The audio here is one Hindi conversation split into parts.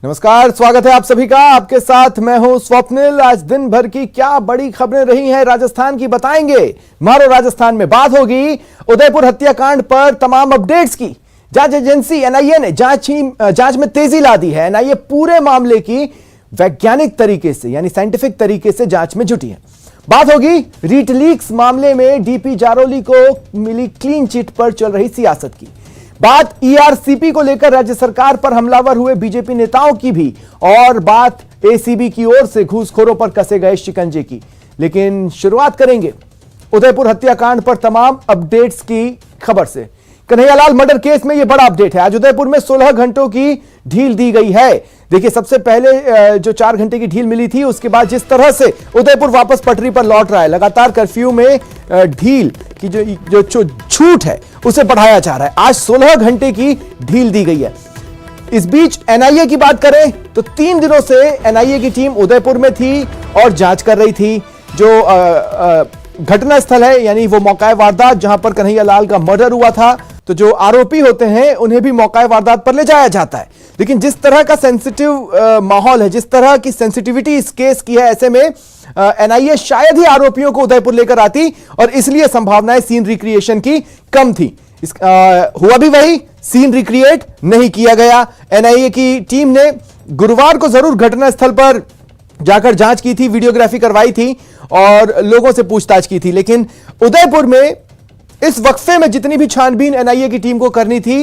नमस्कार, स्वागत है आप सभी का। आपके साथ मैं हूं स्वप्निल। आज दिन भर की क्या बड़ी खबरें रही हैं राजस्थान की बताएंगे। मारो राजस्थान में बात होगी उदयपुर हत्याकांड पर तमाम अपडेट्स की। जांच एजेंसी एनआईए ने जांच में तेजी ला दी है। एनआईए पूरे मामले की वैज्ञानिक तरीके से यानी साइंटिफिक तरीके से जांच में जुटी है। बात होगी रीटलीक्स मामले में डीपी जारोली को मिली क्लीन चिट पर चल रही सियासत की। बात ईआरसीपी को लेकर राज्य सरकार पर हमलावर हुए बीजेपी नेताओं की भी, और बात एसीबी की ओर से घूसखोरों पर कसे गए शिकंजे की। लेकिन शुरुआत करेंगे उदयपुर हत्याकांड पर तमाम अपडेट्स की खबर से। कन्हैयालाल मर्डर केस में यह बड़ा अपडेट है। आज उदयपुर में 16 घंटों की ढील दी गई है। देखिए, सबसे पहले जो 4 घंटे की ढील मिली थी, उसके बाद जिस तरह से उदयपुर वापस पटरी पर लौट रहा है, लगातार कर्फ्यू में ढील की जो छूट है उसे बढ़ाया जा रहा है। आज 16 घंटे की ढील दी गई है। इस बीच एनआईए की बात करें तो 3 दिनों से एनआईए की टीम उदयपुर में थी और जांच कर रही थी। जो घटना स्थल है यानी वो मौका वारदात जहां पर कन्हैयालाल का मर्डर हुआ था, तो जो आरोपी होते हैं उन्हें भी मौका वारदात पर ले जाया जाता है। लेकिन जिस तरह का सेंसिटिव माहौल है, जिस तरह की सेंसिटिविटी इस केस की है, ऐसे में एनआईए शायद ही आरोपियों को उदयपुर लेकर आती और इसलिए संभावनाएं सीन रिक्रिएशन की कम थी। हुआ भी वही, सीन रिक्रिएट नहीं किया गया। एनआईए की टीम ने गुरुवार को जरूर घटनास्थल पर जाकर जांच की थी, वीडियोग्राफी करवाई थी और लोगों से पूछताछ की थी। लेकिन उदयपुर में इस वक्फे में जितनी भी छानबीन एनआईए की टीम को करनी थी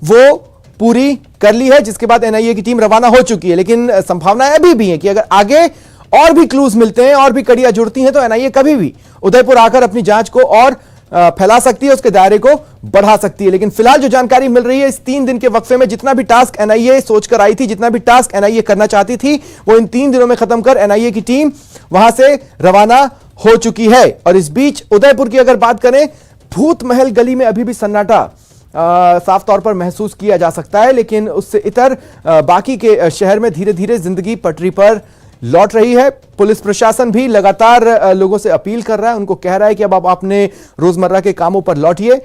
वो पूरी कर ली है, जिसके बाद एनआईए की टीम रवाना हो चुकी है। लेकिन संभावनाएं अभी भी हैं कि अगर आगे और भी क्लूज मिलते हैं और भी कड़ियां जुड़ती हैं तो एनआईए कभी भी उदयपुर आकर अपनी जांच को और फैला सकती है, उसके दायरे को बढ़ा सकती है। लेकिन फिलहाल जो जानकारी मिल रही है, इस 3 दिन के वक्फे में जितना भी टास्क एनआईए सोचकर आई थी, जितना भी टास्क एनआईए करना चाहती थी, वो इन 3 दिनों में खत्म कर एनआईए की टीम वहां से रवाना हो चुकी है। और इस बीच उदयपुर की अगर बात करें, भूत महल गली में अभी भी सन्नाटा साफ तौर पर महसूस किया जा सकता है। लेकिन उससे इतर बाकी के शहर में धीरे धीरे जिंदगी पटरी पर लौट रही है। पुलिस प्रशासन भी लगातार लोगों से अपील कर रहा है, उनको कह रहा है कि अब आप अपने रोजमर्रा के कामों पर लौटिए।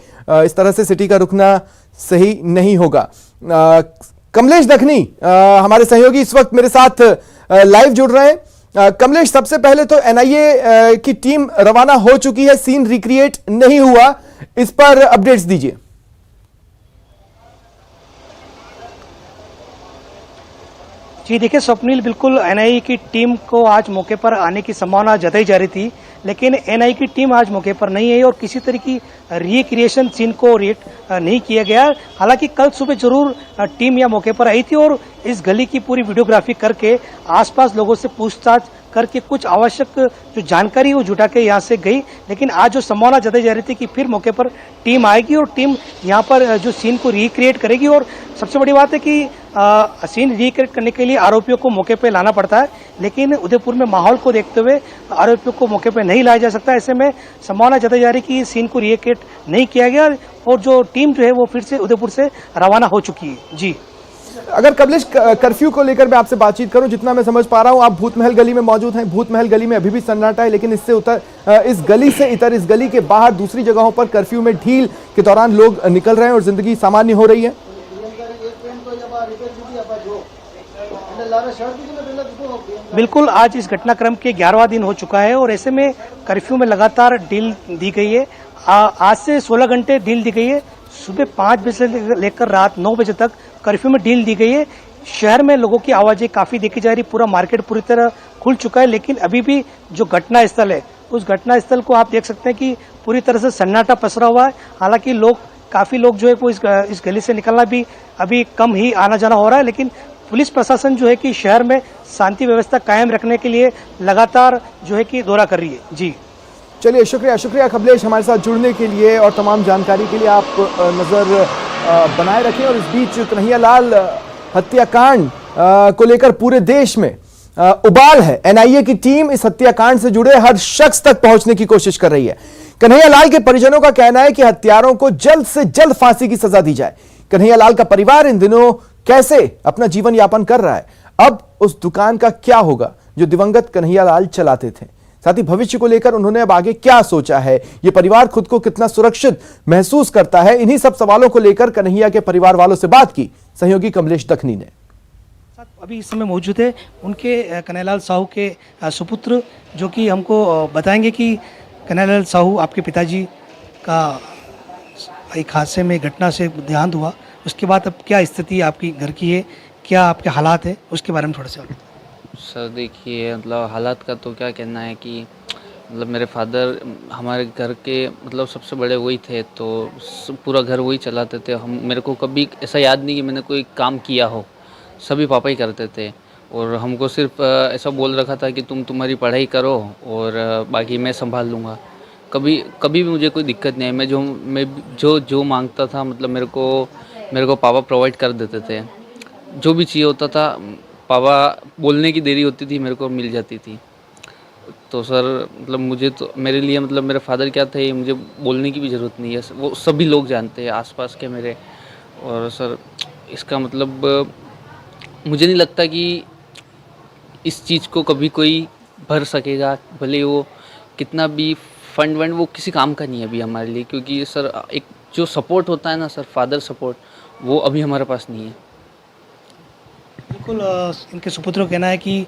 इस तरह से सिटी का रुकना सही नहीं होगा। कमलेश दखनी हमारे सहयोगी इस वक्त मेरे साथ लाइव जुड़ रहे हैं। कमलेश, सबसे पहले तो एनआईए की टीम रवाना हो चुकी है, सीन रिक्रिएट नहीं हुआ, इस पर अपडेट्स दीजिए। जी देखिए स्वप्निल, बिल्कुल एनआईए की टीम को आज मौके पर आने की संभावना जताई जा रही थी, लेकिन एनआईए की टीम आज मौके पर नहीं है और किसी तरह की रिक्रिएशन सीन को रिएक्ट नहीं किया गया। हालांकि कल सुबह जरूर टीम यहाँ मौके पर आई थी और इस गली की पूरी वीडियोग्राफी करके आसपास लोगों से पूछताछ करके कुछ आवश्यक जो जानकारी वो जुटा के यहाँ से गई। लेकिन आज जो संभावना जताई जा रही थी कि फिर मौके पर टीम आएगी और टीम यहाँ पर जो सीन को रिक्रिएट करेगी। और सबसे बड़ी बात है कि सीन रिक्रिएट करने के लिए आरोपियों को मौके पे लाना पड़ता है, लेकिन उदयपुर में माहौल को देखते हुए आरोपियों को मौके पे नहीं लाया जा सकता। ऐसे में संभावना जताई जा रही कि सीन को रिक्रिएट नहीं किया गया और जो टीम जो है वो फिर से उदयपुर से रवाना हो चुकी है। जी, अगर कमलेश कर्फ्यू को लेकर मैं आपसे बातचीत करूं, जितना मैं समझ पा रहा हूं आप भूत महल गली में मौजूद हैं। भूत महल गली में अभी भी सन्नाटा है, लेकिन इससे इस गली से इतर, इस गली के बाहर दूसरी जगहों पर कर्फ्यू में ढील के दौरान लोग निकल रहे हैं और जिंदगी सामान्य हो रही है। बिल्कुल, आज इस घटनाक्रम के 11वां दिन हो चुका है और ऐसे में कर्फ्यू में लगातार ढील दी गई है। आज से 16 घंटे ढील दी गई है। सुबह 5 बजे से लेकर रात 9 बजे तक कर्फ्यू में ढील दी गई है। शहर में लोगों की आवाजें काफी देखी जा रही, पूरा मार्केट पूरी तरह खुल चुका है। लेकिन अभी भी जो घटना स्थल है, उस घटना स्थल को आप देख सकते हैं कि पूरी तरह से सन्नाटा पसरा हुआ है। हालांकि काफी लोग जो है वो इस गली से निकलना भी अभी कम ही आना जाना हो रहा है। लेकिन पुलिस प्रशासन जो है कि शहर में शांति व्यवस्था कायम रखने के लिए लगातार जो है कि दौरा कर रही है। जी चलिए, शुक्रिया कमलेश हमारे साथ जुड़ने के लिए और तमाम जानकारी के लिए। आप नजर बनाए रखें। और इस बीच कन्हैयालाल हत्याकांड को लेकर पूरे देश में उबाल है। एनआईए की टीम इस हत्याकांड से जुड़े हर शख्स तक पहुंचने की कोशिश कर रही है। कन्हैयालाल के परिजनों का कहना है कि हत्यारों को जल्द से जल्द फांसी की सजा दी जाए। कन्हैयालाल का परिवार इन दिनों कैसे अपना जीवन यापन कर रहा है, अब उस दुकान का क्या होगा जो दिवंगत कन्हैयालाल चलाते थे, साथ ही भविष्य को लेकर उन्होंने अब आगे क्या सोचा है, ये परिवार खुद को कितना सुरक्षित महसूस करता है, इन्हीं सब सवालों को लेकर कन्हैया के परिवार वालों से बात की सहयोगी कमलेश दखनी ने। अभी इस समय मौजूद है उनके कन्हैयालाल साहू के सुपुत्र, जो कि हमको बताएंगे कि कन्हैयालाल साहू आपके पिताजी का एक हादसे में घटना से देहांत हुआ, उसके बाद अब क्या स्थिति आपकी घर की है, क्या आपके हालात है, उसके बारे में थोड़ा सा सर देखिए, मतलब हालात का तो क्या कहना है कि मतलब मेरे फादर हमारे घर के मतलब सबसे बड़े वही थे, तो पूरा घर वही चलाते थे। हम मेरे को कभी ऐसा याद नहीं कि मैंने कोई काम किया हो, सभी पापा ही करते थे। और हमको सिर्फ ऐसा बोल रखा था कि तुम्हारी पढ़ाई करो और बाकी मैं संभाल लूँगा। कभी कभी भी मुझे कोई दिक्कत नहीं है। मैं जो मांगता था मतलब मेरे को पापा प्रोवाइड कर देते थे। जो भी चाहिए होता था पापा बोलने की देरी होती थी मेरे को मिल जाती थी। तो सर मतलब मुझे तो मेरे लिए मतलब मेरे फादर क्या थे मुझे बोलने की भी ज़रूरत नहीं है, वो सभी लोग जानते हैं आसपास के मेरे। और सर इसका मतलब मुझे नहीं लगता कि इस चीज़ को कभी कोई भर सकेगा, भले वो कितना भी फंड वो किसी काम का नहीं है अभी हमारे लिए, क्योंकि सर एक जो सपोर्ट होता है ना सर, फादर सपोर्ट, वो अभी हमारे पास नहीं है। बिल्कुल इनके सुपुत्र का कहना है कि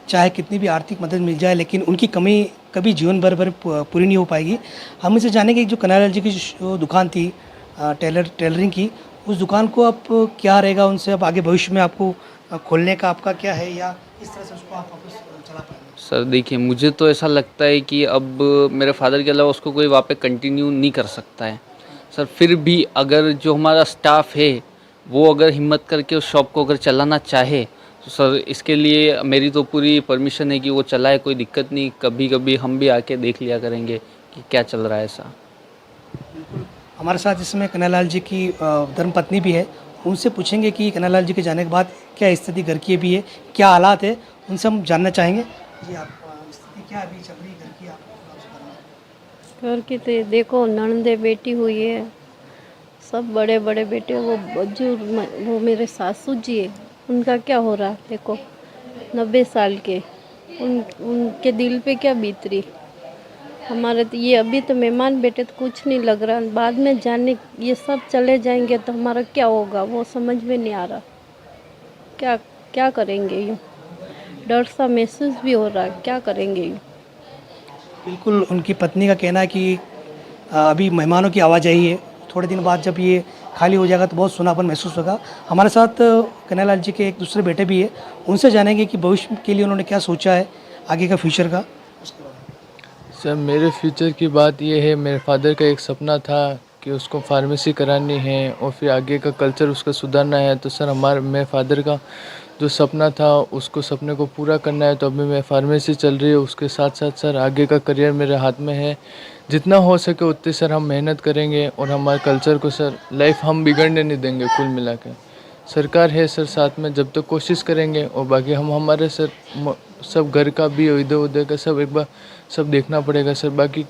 चाहे कितनी भी आर्थिक मदद मिल जाए लेकिन उनकी कमी कभी जीवन भर पूरी नहीं हो पाएगी। हम इसे जानेंगे कि जो कन्हैयालाल जी की जो दुकान थी टेलरिंग की, उस दुकान को अब क्या रहेगा उनसे, अब आगे भविष्य में आपको खोलने का आपका क्या है, या इस तरह से उसको आप वापस चला पाएंगे? सर देखिए, मुझे तो ऐसा लगता है कि अब मेरे फादर के अलावा उसको कोई वहाँ पे कंटिन्यू नहीं कर सकता है सर। फिर भी अगर जो हमारा स्टाफ है वो अगर हिम्मत करके उस शॉप को अगर चलाना चाहे तो सर इसके लिए मेरी तो पूरी परमिशन है कि वो चलाए, कोई दिक्कत नहीं। कभी कभी हम भी आके देख लिया करेंगे कि क्या चल रहा है ऐसा। हमारे साथ इसमें कन्हैयालाल जी की धर्मपत्नी भी है, उनसे पूछेंगे कि कन्हैयालाल जी के जाने के बाद क्या स्थिति घर की भी है, क्या हालात है, उनसे हम जानना चाहेंगे। जी आप स्थिति क्या अभी चल रही है घर की, आप घर की तो देखो ननदे बेटी हुई है, सब बड़े बड़े बेटे, वो मेरे सासू जी है, उनका क्या हो रहा देखो, 90 साल के, उनके दिल पे क्या बीत रही। हमारे तो ये अभी तो मेहमान बेटे तो कुछ नहीं लग रहा, बाद में जाने ये सब चले जाएंगे तो हमारा क्या होगा वो समझ में नहीं आ रहा। क्या क्या करेंगे, यूँ डर सा महसूस भी हो रहा है, क्या करेंगे यूँ। बिल्कुल उनकी पत्नी का कहना है कि अभी मेहमानों की आवाजाही है, थोड़े दिन बाद जब ये खाली हो जाएगा तो बहुत सुनापन महसूस होगा। हमारे साथ कन्हैयालाल जी के एक दूसरे बेटे भी है, उनसे जानेंगे कि भविष्य के लिए उन्होंने क्या सोचा है, आगे का फ्यूचर का। सर मेरे फ्यूचर की बात ये है, मेरे फादर का एक सपना था कि उसको फार्मेसी करानी है और फिर आगे का कल्चर उसका सुधारना है। तो सर मेरे फादर का जो सपना था उसको सपने को पूरा करना है। तो अभी मैं फार्मेसी चल रही है, उसके साथ साथ सर आगे का करियर मेरे हाथ में है। जितना हो सके उतने सर हम मेहनत करेंगे और हमारे कल्चर को सर लाइफ हम बिगड़ने नहीं देंगे। कुल मिला के सरकार है सर साथ में, जब तक कोशिश करेंगे। और बाकी हम हमारे सर सब घर का भी इधर उधर का सब एक बार सब देखना पड़ेगा सर। बाकी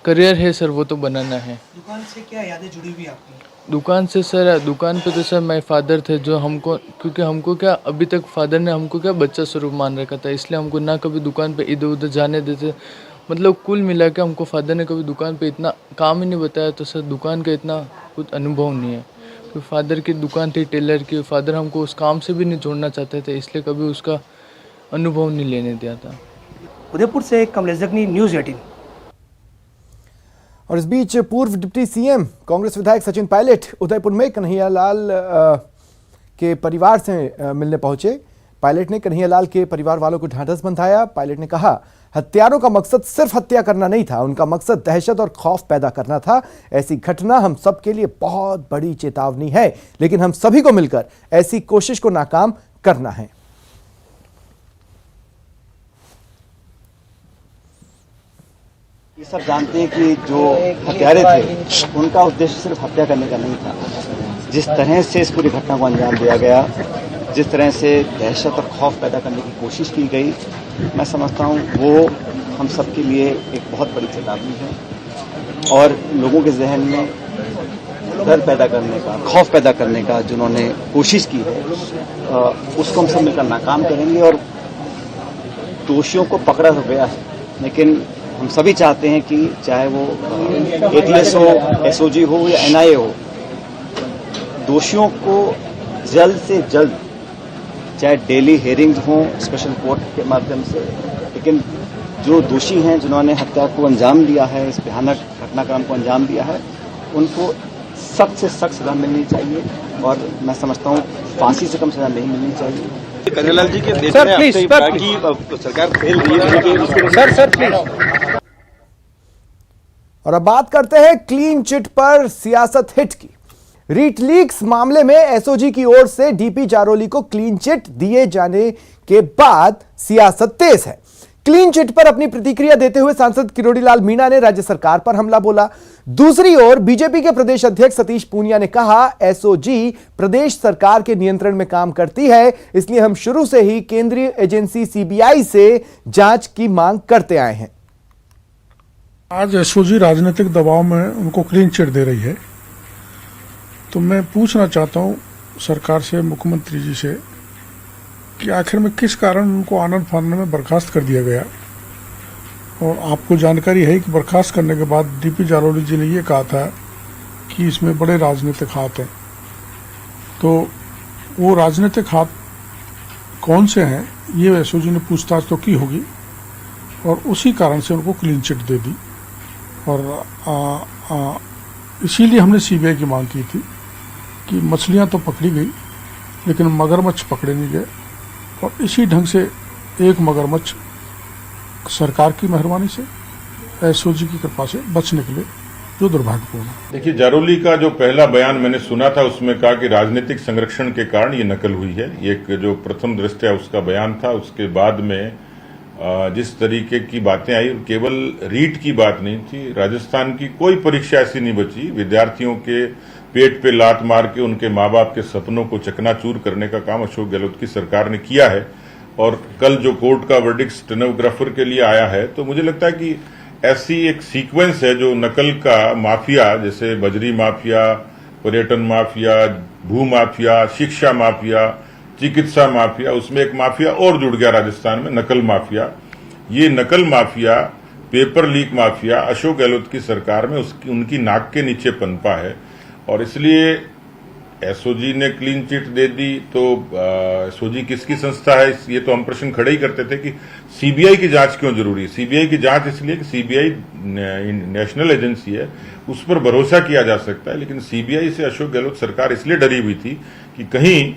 करियर है सर वो तो बनाना है। दुकान से क्या यादें जुड़ी हुई आपकी? दुकान से सर, दुकान पे तो सर मेरे फादर थे जो हमको, क्योंकि हमको क्या अभी तक फादर ने हमको क्या बच्चा स्वरूप मान रखा था, इसलिए हमको ना कभी दुकान पे इधर उधर जाने देते। मतलब कुल मिला के हमको फादर ने कभी दुकान पे इतना काम ही नहीं बताया। तो सर दुकान का इतना कुछ अनुभव नहीं है, क्योंकि फादर की दुकान थी टेलर की, फादर हमको उस काम से भी नहीं छोड़ना चाहते थे, इसलिए कभी उसका अनुभव नहीं लेने दिया था। उदयपुर से कमलेश जगनी, न्यूज़ 18। और इस बीच पूर्व डिप्टी सीएम कांग्रेस विधायक सचिन पायलट उदयपुर में कन्हैयालाल के परिवार से मिलने पहुंचे। पायलट ने कन्हैयालाल के परिवार वालों को ढांढस बंधाया। पायलट ने कहा हत्यारों का मकसद सिर्फ हत्या करना नहीं था, उनका मकसद दहशत और खौफ पैदा करना था। ऐसी घटना हम सब के लिए बहुत बड़ी चेतावनी है, लेकिन हम सभी को मिलकर ऐसी कोशिश को नाकाम करना है। ये सब जानते हैं कि जो हत्यारे थे उनका उद्देश्य सिर्फ हत्या करने का नहीं था। जिस तरह से इस पूरी घटना को अंजाम दिया गया, जिस तरह से दहशत और खौफ पैदा करने की कोशिश की गई, मैं समझता हूँ वो हम सब के लिए एक बहुत बड़ी चेतावनी है। और लोगों के जहन में डर पैदा करने का, खौफ पैदा करने का जिन्होंने कोशिश की है, उसको हम सब मिलकर नाकाम करेंगे। और दोषियों को पकड़ा तो गया है, लेकिन हम सभी चाहते हैं कि चाहे वो ATS हो, SOG हो या NIA हो, दोषियों को जल्द से जल्द चाहे डेली हेयरिंग्स हों स्पेशल कोर्ट के माध्यम से, लेकिन जो दोषी हैं जिन्होंने हत्या को अंजाम दिया है, इस भयानक घटनाक्रम को अंजाम दिया है, उनको सख्त से सख्त सजा मिलनी चाहिए और मैं समझता हूँ फांसी से कम सजा नहीं मिलनी चाहिए। कन्हैयालाल जी के देश में प्लीज, की सरकार फेल रही है, लेकिन सर प्लीज। और अब बात करते हैं क्लीन चिट पर सियासत हिट की। रीट लीक्स मामले में एसओजी की ओर से डीपी जारोली को क्लीन चिट दिए जाने के बाद सियासत तेज है। क्लीन चिट पर अपनी प्रतिक्रिया देते हुए सांसद किरोड़ीलाल मीणा ने राज्य सरकार पर हमला बोला। दूसरी ओर बीजेपी के प्रदेश अध्यक्ष सतीश पूनिया ने कहा, एसओजी प्रदेश सरकार के नियंत्रण में काम करती है, इसलिए हम शुरू से ही केंद्रीय एजेंसी सीबीआई से जांच की मांग करते आए हैं। आज एसओजी राजनीतिक दबाव में उनको क्लीन चिट दे रही है, तो मैं पूछना चाहता हूं सरकार से, मुख्यमंत्री जी से, कि आखिर में किस कारण उनको आनंद फानंद में बर्खास्त कर दिया गया। और आपको जानकारी है कि बर्खास्त करने के बाद डीपी जारोली जी ने ये कहा था कि इसमें बड़े राजनीतिक हाथ हैं। तो वो राजनीतिक हाथ कौन से हैं, ये एसओजी ने पूछताछ तो की होगी और उसी कारण से उनको क्लीन चिट दे दी। और इसीलिए हमने सीबीआई की मांग की थी कि मछलियां तो पकड़ी गई लेकिन मगरमच्छ पकड़े नहीं गए, और इसी ढंग से एक मगरमच्छ सरकार की मेहरबानी से, एसओजी की कृपा से बच निकले, जो दुर्भाग्यपूर्ण है। देखिए, जारोली का जो पहला बयान मैंने सुना था उसमें कहा कि राजनीतिक संरक्षण के कारण ये नकल हुई है। एक जो प्रथम दृष्टया उसका बयान था, उसके बाद में जिस तरीके की बातें आई, केवल रीट की बात नहीं थी, राजस्थान की कोई परीक्षा ऐसी नहीं बची विद्यार्थियों के पेट पे लात मार के उनके माँ बाप के सपनों को चकनाचूर करने का काम अशोक गहलोत की सरकार ने किया है। और कल जो कोर्ट का वर्डिक्ट स्टेनोग्राफर के लिए आया है, तो मुझे लगता है कि ऐसी एक सीक्वेंस है जो नकल का माफिया, जैसे बजरी माफिया, पर्यटन माफिया, भू माफिया, शिक्षा माफिया, चिकित्सा माफिया, उसमें एक माफिया और जुड़ गया राजस्थान में, नकल माफिया। ये नकल mafia, paper leak mafia Ashok Gehlot की सरकार में उनकी नाक के नीचे पनपा है। और इसलिए एसओजी ने क्लीन चिट दे दी, तो एसओजी किसकी संस्था है, ये तो हम प्रश्न खड़े ही करते थे कि सीबीआई की जांच क्यों जरूरी है। सीबीआई की जांच इसलिए कि सीबीआई नेशनल एजेंसी है, उस पर भरोसा किया जा सकता है। लेकिन सीबीआई से अशोक गहलोत सरकार इसलिए डरी हुई थी कि कहीं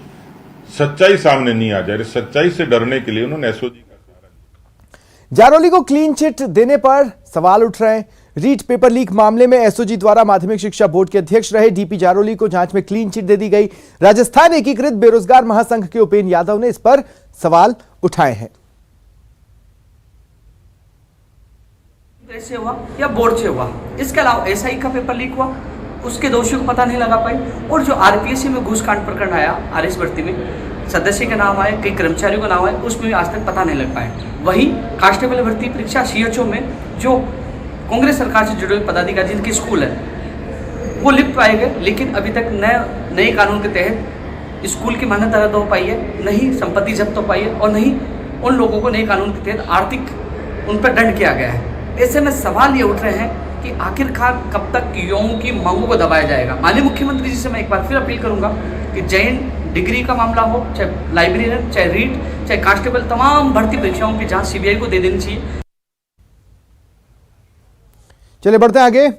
सच्चाई सामने नहीं आ जाए। सच्चाई से डरने के लिए उन्होंने एसओजी का सहारा लिया। जारोली को क्लीन चिट देने पर सवाल उठ रहे हैं। रीट पेपर लीक मामले में एसओजी द्वारा माध्यमिक शिक्षा बोर्ड के अध्यक्ष रहे डीपी जारोली को जांच में क्लीन चिट दे दी गई। राजस्थान एकीकृत बेरोजगार महासंघ के उपेन यादव ने इस पर सवाल उठाए हैं। से हुआ या बोर्ड से हुआ, इसके अलावा एसआई का पेपर लीक हुआ, उसके दोषियों को पता नहीं लगा पाई। और जो आरपीएससी में घूसकांड प्रकरण आया, आरएस भर्ती में सदस्य के नाम आए, कई कर्मचारियों का नाम आए, उसमें भी आज तक पता नहीं लग पाए। वहीं कांस्टेबल भर्ती परीक्षा सीएचओ में जो कांग्रेस सरकार से जुड़े हुए पदाधिकारी जिनके स्कूल है, वो लिप्त पाए गए, लेकिन अभी तक नए कानून के तहत स्कूल की मान्यता रद्द हो पाई है, नहीं संपत्ति जब्त हो पाई है, और नहीं उन लोगों को नए कानून के तहत आर्थिक उन पर दंड किया गया है। ऐसे में सवाल ये उठ रहे हैं कि आखिरकार कब तक युवाओं की मांगों को दबाया जाएगा। माननीय मुख्यमंत्री जी से मैं एक बार फिर अपील करूंगा कि जैन डिग्री का मामला हो, चाहे लाइब्रेरियन, चाहे रीट, चाहे कांस्टेबल, तमाम भर्ती परीक्षाओं की जांच सीबीआई को दे देनी चाहिए। चलिए बढ़ते हैं आगे।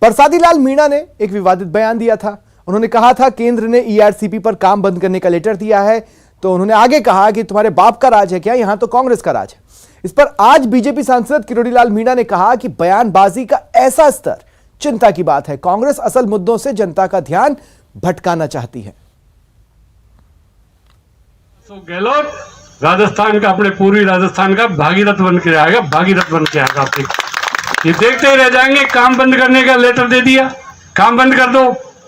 प्रसादी लाल मीणा ने एक विवादित बयान दिया था। उन्होंने कहा था केंद्र ने ईआरसीपी पर काम बंद करने का लेटर दिया है, तो उन्होंने आगे कहा कि तुम्हारे बाप का राज है क्या, यहां तो कांग्रेस का राज है। इस पर आज बीजेपी सांसद किरोड़ीलाल मीणा ने कहा कि बयानबाजी का ऐसा स्तर चिंता की बात है। कांग्रेस असल मुद्दों से जनता का ध्यान भटकाना चाहती है। गहलोत राजस्थान का, अपने पूर्वी राजस्थान का भागीरथ बन के आएगा, भागीरथ बन के आएगा। आप ये देखते ही रह जाएंगे। काम बंद करने का लेटर दे दिया, काम बंद कर दो,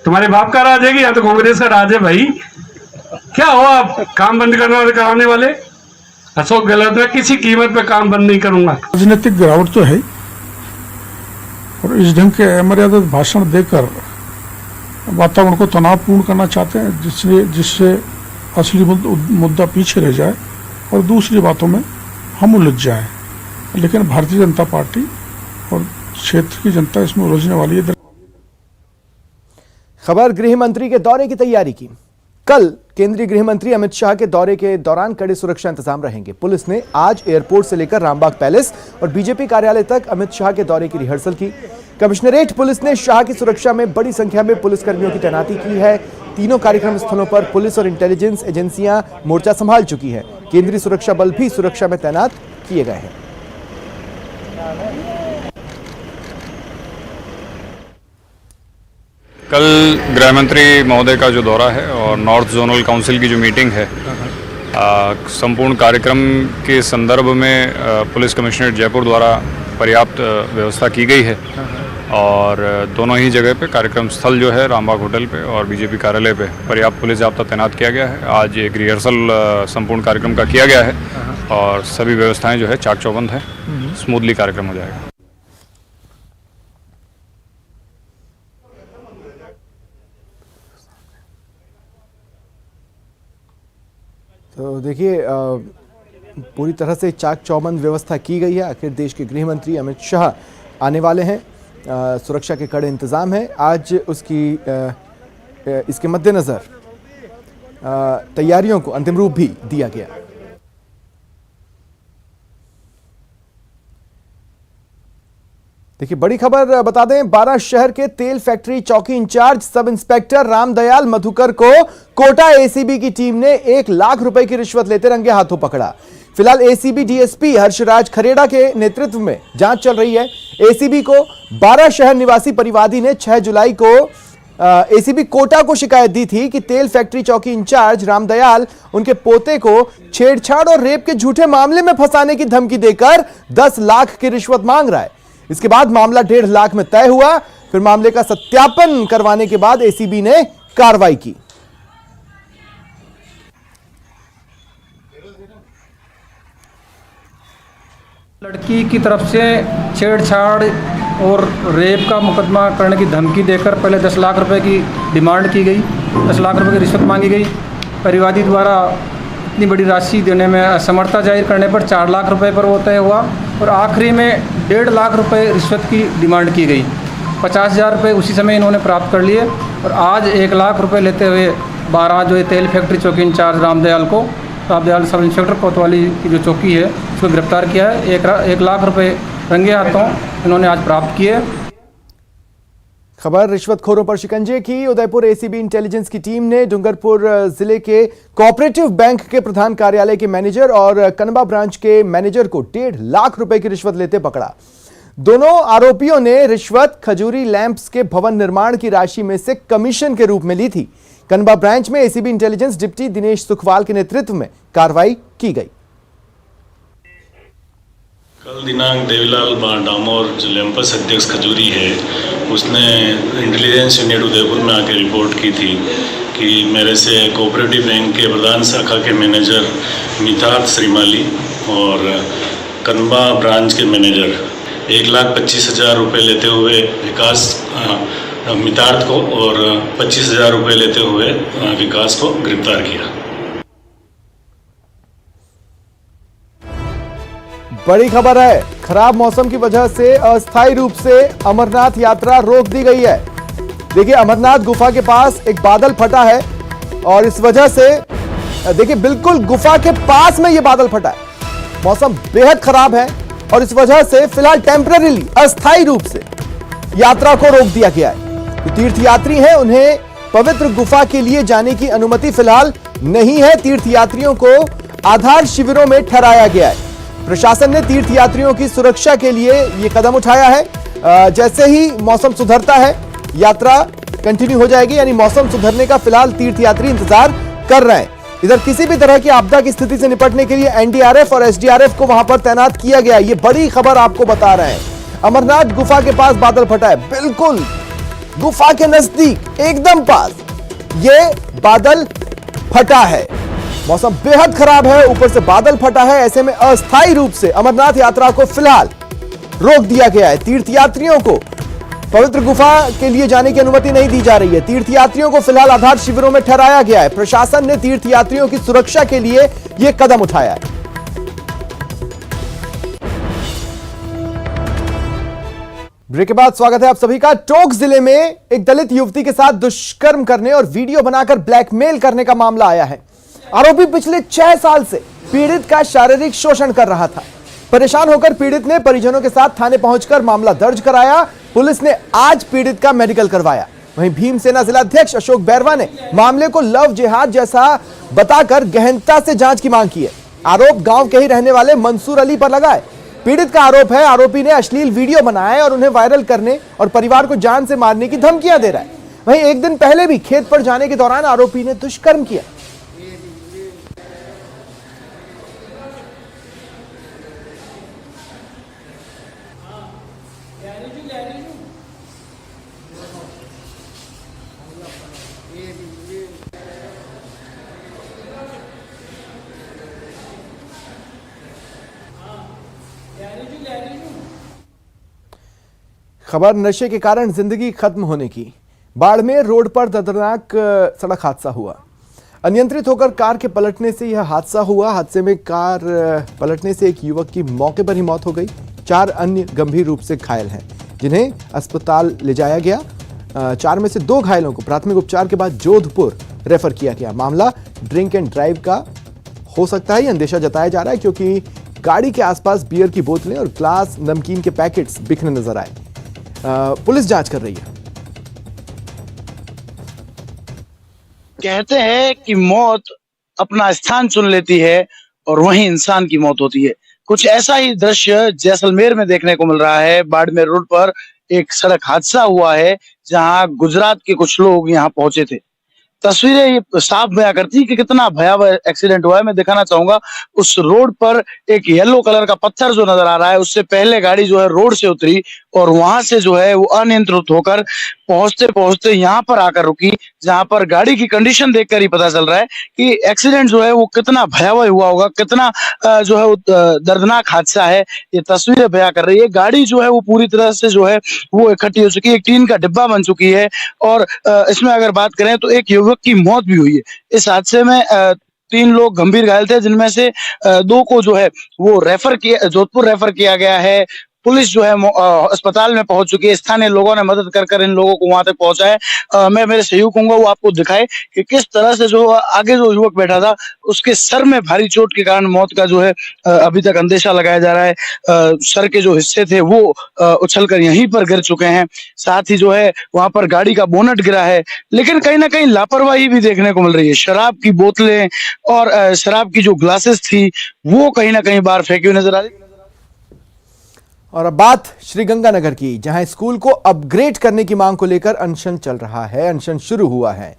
तुम्हारे बाप का राज है कि या तो कांग्रेस का राज है। भाई क्या हो आप काम बंद करने वाले, कराने वाले? अशोक गहलोत में किसी कीमत पे काम बंद नहीं करूंगा। राजनीतिक गिरावट तो है, और इस ढंग के अमर्यादित भाषण देकर वातावरण को तनावपूर्ण करना चाहते हैं, जिससे असली मुद्दा पीछे रह जाए और दूसरी बातों में हम उलझ जाए। लेकिन भारतीय जनता पार्टी और क्षेत्र की जनता इसमें उलझने वाली है। खबर गृह मंत्री के दौरे की तैयारी की। कल केंद्रीय गृह मंत्री अमित शाह के दौरे के दौरान कड़े सुरक्षा इंतजाम रहेंगे। पुलिस ने आज एयरपोर्ट से लेकर रामबाग पैलेस और बीजेपी कार्यालय तक अमित शाह के दौरे की रिहर्सल की। कमिश्नरेट पुलिस ने शाह की सुरक्षा में बड़ी संख्या में पुलिसकर्मियों की तैनाती की है। तीनों कार्यक्रम स्थलों पर पुलिस और इंटेलिजेंस एजेंसियां मोर्चा संभाल चुकी है। केंद्रीय सुरक्षा बल भी सुरक्षा में तैनात किए गए हैं। कल गृह मंत्री महोदय का जो दौरा है और नॉर्थ जोनल काउंसिल की जो मीटिंग है, संपूर्ण कार्यक्रम के संदर्भ में पुलिस कमिश्नरेट जयपुर द्वारा पर्याप्त व्यवस्था की गई है और दोनों ही जगह पे कार्यक्रम स्थल जो है रामबाग होटल पे और बीजेपी कार्यालय पे पर्याप्त पुलिस जाब्ता तैनात किया गया है। आज एक रिहर्सल संपूर्ण कार्यक्रम का किया गया है और सभी व्यवस्थाएं जो है चाक चौबंद है, स्मूथली कार्यक्रम हो जाएगा। तो देखिए, पूरी तरह से चाक चौबंद व्यवस्था की गई है। आखिर देश के गृह मंत्री अमित शाह आने वाले हैं, सुरक्षा के कड़े इंतजाम हैं। आज इसके मद्देनज़र तैयारियों को अंतिम रूप भी दिया गया। देखिए, बड़ी खबर बता दें, 12 शहर के तेल फैक्ट्री चौकी in charge sub inspector Ramdayal Madhukar को कोटा एसीबी की टीम ने 1 लाख रुपए की रिश्वत लेते रंगे हाथों पकड़ा। फिलहाल एसीबी डीएसपी हर्षराज खरेड़ा के नेतृत्व में जांच चल रही है। एसीबी को 12 शहर निवासी परिवादी ने 6 जुलाई को एसीबी कोटा को शिकायत दी थी कि तेल फैक्ट्री चौकी इंचार्ज रामदयाल उनके पोते को छेड़छाड़ और रेप के झूठे मामले में फंसाने की धमकी देकर 10 लाख की रिश्वत मांग रहा है। इसके बाद मामला 1.5 लाख में तय हुआ। फिर मामले का सत्यापन करवाने के बाद एसीबी ने कार्रवाई की। लड़की की तरफ से छेड़छाड़ और रेप का मुकदमा करने की धमकी देकर पहले 10 लाख रुपए की डिमांड की गई, 10 लाख रुपए की रिश्वत मांगी गई। परिवादी द्वारा इतनी बड़ी राशि देने में असमर्थता जाहिर करने पर 4 लाख रुपए पर वो तय हुआ और आखिरी में 1.5 लाख रुपए रिश्वत की डिमांड की गई। 50,000 रुपये उसी समय इन्होंने प्राप्त कर लिए और आज 1 लाख रुपए लेते हुए 12 जो तेल फैक्ट्री चौकी इंचार्ज रामदयाल सब इंस्पेक्टर कोतवाली की जो चौकी है उसको गिरफ्तार किया है। 1 लाख रुपए रंगे हाथों इन्होंने आज प्राप्त किए। खबर रिश्वतखोरों पर शिकंजे की। उदयपुर एसीबी इंटेलिजेंस की टीम ने डूंगरपुर जिले के कोऑपरेटिव बैंक के प्रधान कार्यालय के मैनेजर और कनबा ब्रांच के मैनेजर को 1.5 लाख रुपए की रिश्वत लेते पकड़ा। दोनों आरोपियों ने रिश्वत खजूरी लैंप्स के भवन निर्माण की राशि में से कमीशन के रूप में ली थी। कनबा ब्रांच में ACB intelligence deputy Dinesh Sukhwal के नेतृत्व में कार्रवाई की गई। कल दिनांक देवीलाल डामोर जो लैंपस अध्यक्ष खजूरी है उसने इंटेलिजेंस यूनिट उदयपुर में आके रिपोर्ट की थी कि मेरे से कोऑपरेटिव बैंक के प्रधान शाखा के मैनेजर मितार्थ श्रीमाली और कनबा ब्रांच के मैनेजर 1,25,000 रुपये लेते हुए विकास मितार्थ को और 25,000 रुपये लेते हुए विकास को गिरफ्तार किया। बड़ी खबर है, खराब मौसम की वजह से अस्थायी रूप से अमरनाथ यात्रा रोक दी गई है। देखिए, अमरनाथ गुफा के पास एक बादल फटा है और इस वजह से देखिए बिल्कुल गुफा के पास में ये बादल फटा है। मौसम बेहद खराब है और इस वजह से फिलहाल टेम्परेरीली अस्थायी रूप से यात्रा को रोक दिया गया है। जो तीर्थयात्री हैं उन्हें पवित्र गुफा के लिए जाने की अनुमति फिलहाल नहीं है। तीर्थयात्रियों को आधार शिविरों में ठहराया गया है। प्रशासन ने तीर्थयात्रियों की सुरक्षा के लिए यह कदम उठाया है। जैसे ही मौसम सुधरता है यात्रा कंटिन्यू हो जाएगी, यानी मौसम सुधरने का फिलहाल तीर्थयात्री इंतजार कर रहे हैं। इधर किसी भी तरह की आपदा की स्थिति से निपटने के लिए एनडीआरएफ और एसडीआरएफ को वहां पर तैनात किया गया। ये बड़ी खबर आपको बता रहे हैं। अमरनाथ गुफा के पास बादल फटा है, बिल्कुल गुफा के नजदीक एकदम पास ये बादल फटा है। मौसम बेहद खराब है, ऊपर से बादल फटा है। ऐसे में अस्थायी रूप से अमरनाथ यात्रा को फिलहाल रोक दिया गया है। तीर्थयात्रियों को पवित्र गुफा के लिए जाने की अनुमति नहीं दी जा रही है। तीर्थयात्रियों को फिलहाल आधार शिविरों में ठहराया गया है। प्रशासन ने तीर्थयात्रियों की सुरक्षा के लिए यह कदम उठाया है। ब्रेक के बाद स्वागत है आप सभी का। टोंक जिले में एक दलित युवती के साथ दुष्कर्म करने और वीडियो बनाकर ब्लैकमेल करने का मामला आया है। आरोपी पिछले 6 साल से पीड़ित का शारीरिक शोषण कर रहा था। परेशान होकर पीड़ित ने परिजनों के साथ थाने पहुंचकर मामला दर्ज कराया। पुलिस ने आज पीड़ित का मेडिकल करवाया। वहीं भीमसेना जिलाध्यक्ष अशोक बैरवा ने मामले को लव जिहाद जैसा बताकर गहनता से जांच की मांग की है। आरोप गांव के ही रहने वाले मंसूर अली पर लगा है। पीड़ित का आरोप है आरोपी ने अश्लील वीडियो बनाए और उन्हें वायरल करने और परिवार को जान से मारने की धमकियां दे रहा है। वहीं एक दिन पहले भी खेत पर जाने के दौरान आरोपी ने दुष्कर्म किया। खबर नशे के कारण जिंदगी खत्म होने की। बाड़मेर रोड पर दर्दनाक सड़क हादसा हुआ। अनियंत्रित होकर कार के पलटने से यह हादसा हुआ। हादसे में कार पलटने से एक युवक की मौके पर ही मौत हो गई। 4 अन्य गंभीर रूप से घायल हैं, जिन्हें अस्पताल ले जाया गया। 4 में से 2 घायलों को प्राथमिक उपचार के बाद जोधपुर रेफर किया गया। मामला ड्रिंक एंड ड्राइव का हो सकता है, यह अंदेशा जताया जा रहा है, क्योंकि गाड़ी के आसपास बियर की बोतलें और ग्लास नमकीन के पैकेट्स बिखरे नजर आए। पुलिस जांच कर रही है। कहते हैं कि मौत अपना स्थान चुन लेती है और वहीं इंसान की मौत होती है। कुछ ऐसा ही दृश्य जैसलमेर में देखने को मिल रहा है। बाड़मेर रोड पर एक सड़क हादसा हुआ है, जहां गुजरात के कुछ लोग यहां पहुंचे थे। तस्वीरें ये साफ बयां करती है कि कितना भयावह एक्सीडेंट हुआ है। मैं दिखाना चाहूंगा, उस रोड पर एक येलो कलर का पत्थर जो नजर आ रहा है, उससे पहले गाड़ी जो है रोड से उतरी और वहां से जो है वो अनियंत्रित होकर पहुंचते पहुंचते यहाँ पर आकर रुकी, जहां पर गाड़ी की कंडीशन देखकर ही पता चल रहा है कि एक्सीडेंट जो है वो कितना भयावह हुआ होगा, कितना जो है दर्दनाक हादसा है। ये तस्वीरें बयां कर रही है। गाड़ी जो है वो पूरी तरह से जो है वो इकट्ठी हो चुकी है, एक टीन का डिब्बा बन चुकी है। और इसमें अगर बात करें तो एक युवक की मौत भी हुई है। इस हादसे में 3 लोग गंभीर घायल थे, जिनमें से 2 को जो है वो जोधपुर रेफर किया गया है। पुलिस जो है अस्पताल में पहुंच चुकी है। स्थानीय लोगों ने मदद कर इन लोगों को वहां तक पहुंचाए। मैं मेरे सहयोग कहूंगा वो आपको दिखाए कि किस तरह से जो आगे जो युवक बैठा था उसके सर में भारी चोट के कारण मौत का जो है अभी तक अंदेशा लगाया जा रहा है। सर के जो हिस्से थे वो उछलकर यहीं पर गिर चुके हैं। साथ ही जो है वहां पर गाड़ी का बोनट गिरा है, लेकिन कहीं ना कहीं लापरवाही भी देखने को मिल रही है। शराब की बोतलें और शराब की जो ग्लासेस थी वो कहीं ना कहीं बाहर फेंकी हुई नजर आ रही। और अब बात श्रीगंगानगर की, जहां स्कूल को अपग्रेड करने की मांग को लेकर अनशन चल रहा है। अनशन शुरू हुआ है।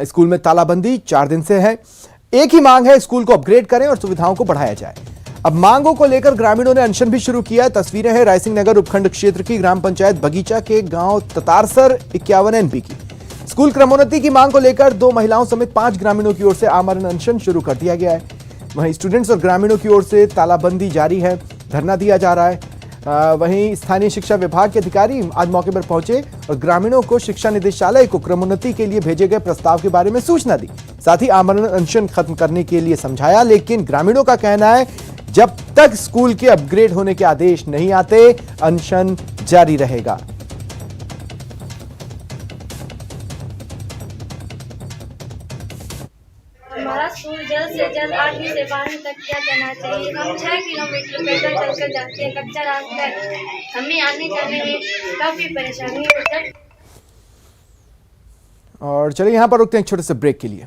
स्कूल में तालाबंदी 4 दिन से है। एक ही मांग है, स्कूल को अपग्रेड करें और सुविधाओं को बढ़ाया जाए। अब मांगों को लेकर ग्रामीणों ने अनशन भी शुरू किया। तस्वीरें हैं रायसिंह नगर उपखंड क्षेत्र की ग्राम पंचायत बगीचा के गांव ततारसर 51 NB की। स्कूल क्रमोन्नति की मांग को लेकर 2 महिलाओं समेत 5 ग्रामीणों की ओर से आमरण अनशन शुरू कर दिया गया है। वहीं स्टूडेंट्स और ग्रामीणों की ओर से तालाबंदी जारी है, धरना दिया जा रहा है। वहीं स्थानीय शिक्षा विभाग के अधिकारी आज मौके पर पहुंचे और ग्रामीणों को शिक्षा निदेशालय को क्रमोन्नति के लिए भेजे गए प्रस्ताव के बारे में सूचना दी। साथ ही आमरण अनशन खत्म करने के लिए समझाया, लेकिन ग्रामीणों का कहना है जब तक स्कूल के अपग्रेड होने के आदेश नहीं आते अनशन जारी रहेगा। हमारा स्कूल जल्द से जल्द 8वीं से 12वीं तक किया जाना चाहिए। हम 6 किलोमीटर पैदल चलकर जाते हैं, कच्चा रास्ता है, हमें आने जाने में काफ़ी परेशानी होती है। और चलिए यहां पर रुकते हैं एक छोटे से ब्रेक के लिए।